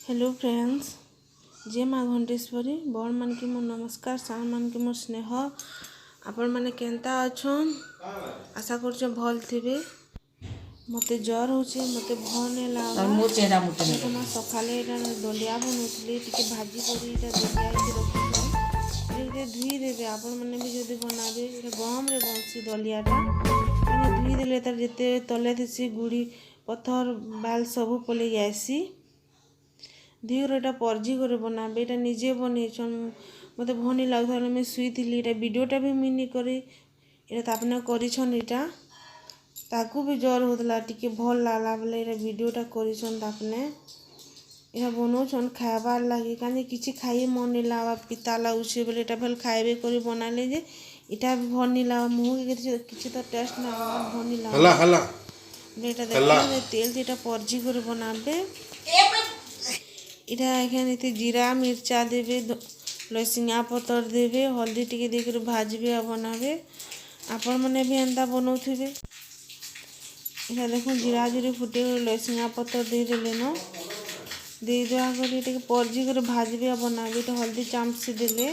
Hello friends, जे माँ घंटेश्वरी बड़ मान के मोर नमस्कार, सार मान के मोर स्नेह। आपण मैंने केंता अच्छन? आशा कर भल थे। मते ज्वर होचे, मते भल नहीं लगा। सकाले दलिया बनौली टे भाजी करी दलिया रखी धुई देवे। आपण मैंने भी जब बनाबे गहम रे बनसी दलियाटा धुई देले तार जिते तले थी गुड़ी पथर बाल सबू पलि जाएसी। धीर एटा परजी करे बनाबे एटा निजे बनईछन मते भनी लागथार मैं सुईथिली एटा वीडियोटा भी मिनी करी एटा तापने करिछन एटा ताकू भी ज्वर होतला टिके भल लागला बोले एटा वीडियोटा करिछन तापने एटा बनौछन खाइबार लागी काजे किछि खाई मन नहीं लावा पिता लाଗୁছে बोले एटा भेल खाइबे करी बनाले जे एटा भी भल नहीं लावा मुंह के किछि तो टेस्ट ना भल नहीं लावा हला एटा देखो तेल एटा परजी करे बनाबे इटा एखे जीरा मिर्चा देवे लसिंगा पतर देवे हल्दी टिके देकर भाजबे आ बनाबे आपण मैंने भी एंता बनाऊे। इटा देखो जीरा जीरे फुटे लसिंगा पतर दे देले न दे दुआ कर परजी कर भाजबे आ बनाबे तो हल्दी चामच देले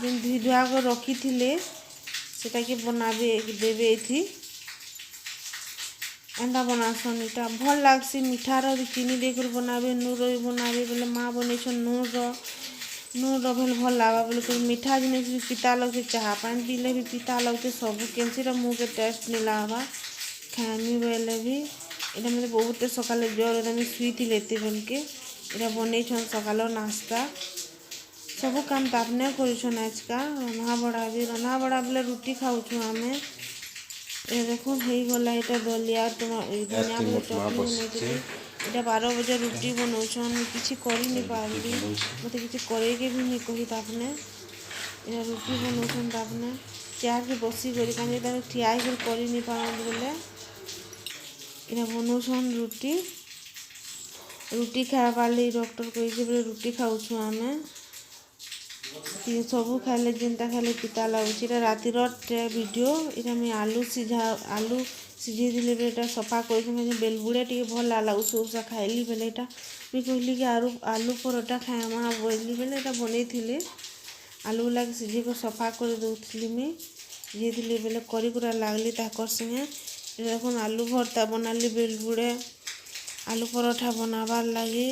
धुई धुआ कर रखी थे सेटा के बनाबे देवे एथी एंता बनासन इटा भल लागसी मिठार चीनी देकर बनाबे नूर बनाबे बोले माँ बनईछन नूर भेल भल लागा बोले मीठा जिनिस भी पिता लगते चाह पानी पीले भी पिता लगते सब कैंसी मुँह के टेस्ट नहीं लागा खामी बोले भी इटा मतलब बहुत सकाले ज्वर एकदम सुई लेते बोल के इटा बनईछन सकाल नाश्ता सब काम तापने करछन आजका रंधा बड़ा बोले रुटी खाऊँ आम देखो हो गला ये दलिया धनिया चटनी इटा 12 बजे रुटी बनौछन किसी कर नहीं पारि मत कि करे के भी नहीं कही तापने रुटी बनौछन तापने चेयर के बसी कर ठिया कर नहीं पार बोले इटा बनौछन रुटी खाइबार लगी डॉक्टर कही बोले रुटी खाऊँ आम सबू खाइले जेनता खाइले पिता लगुच रातिर वीडियो इटा मैं आलू सीझे दिले बेटा सफा कर बेलबुड़े टे भल लागला उसा खाइली बेले इटा मैं कहली कि आलू परोटा खाएमा बोली बेले इटा बनई थे आलू गुला सीझे कर सफा कर दूसरी मैं सीझे बेले करा लागली ताकर संगे देख आलू भर्ता बनाली बेलबुड़े आलू परोठा बनाबार लगी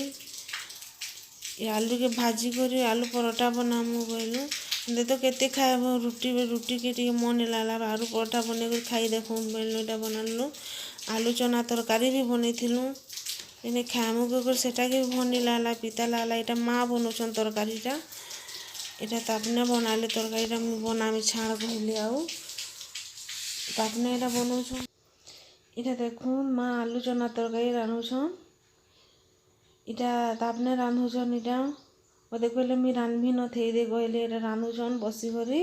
आलू के भाजी कर आलू परोठा बनामु बोलू तो केते खाए रुटी के मन लागला आलू परोठा बन कर खाई देखूँ बोलू इटा बनालु आलू चना तरकारी भी बनई इन्हें खाएमु कर सेटा के भल नहीं लागला पिता लागला इटा माँ बनौछन तरकारीटा इटा तापने बनाले तरकारीटा मुझे बनामी छाड़ कहली आउ तापने इटा बनौछन इटा देखूँ माँ आलू चना तरकारी रांधुछन इटा तापने रांधुछन इटा मत कहले मुझे रांधि न थे दे कहले रांधुछन बसी करी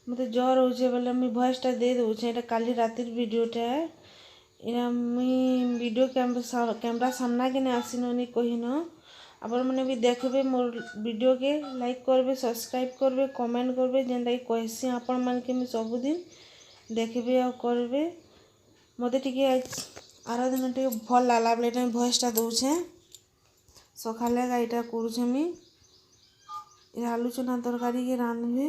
मत ज्वर हो बोले मुझे भॉइसटा दे दूचे इटा काली रातिर वीडियोटा इटा मुई वीडियो कैमरा सामना के नहीं आसीनी कहीन आपण मैंने भी देखबे मोर वीडियो के लाइक करबे सब्सक्राइब करबे कमेंट करबे जेनता कि कहसी आपण मान के मुझे सबुदिन देखबे और करबे मत टिके आर दिन टे भल लागला बोले भॉइसटा दूचे सकाले गाईटा करुचे मुझे आलू चना तरकारी के रांधबे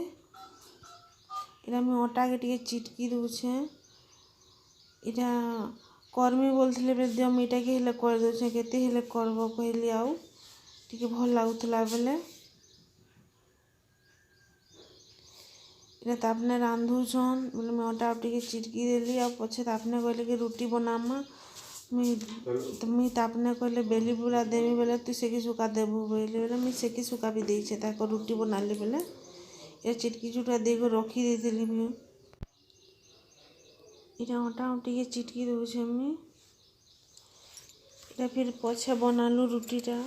इटा मुझे अटा के टे चिटकी दूचे इटा कर्मी बोलते दियो मुझे के हेले कर दूचे केते हेले करब कहली आउ टिके भल लागुला बेले इटा तापने रांधुछन बोले मैं अटा टे चिटकी देली आ पछे तापने कहले कि रुटी बनामा मुई तापने कहले बेली बुला देवी बेले तु सेकी सुखा देबू बोले बोले मुझे सेकी सुखा भी देछे ताको रुटी बनाली बेले ये चिटकी चुटा दे रखी देली मुझे इटा अटा टे चिटकी दूचे मुझे इटा फिर पछे बनालु रुटीटा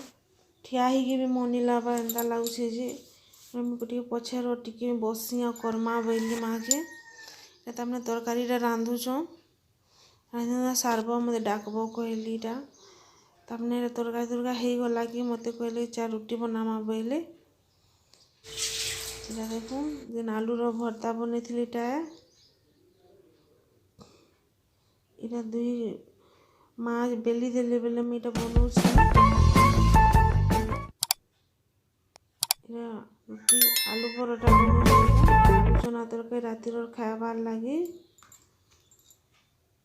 ठिया ही भी मन नहीं लाबा एंता लगुचे जे मुझे पछे टिके बसी आ करमा बोली माँ के तमने तरकारीटा रांधुछन रांधना सारब मत डाकब कहली इटा तमने तरकारी तुरका हो गला कि मत कहले चार रुटी बनामा बोले इटा देखो जेन आलूर भर्ता बनई इटा इटा दुई माँ बेली देले बेले मुझे बनौछि। ରୁଟି ଆଲୁ ପରଟା ବନଉଛେ ଆଲୁ ଚନା ତରକାରୀ ରାତିର ଖାଇବାର୍ ଲାଗି।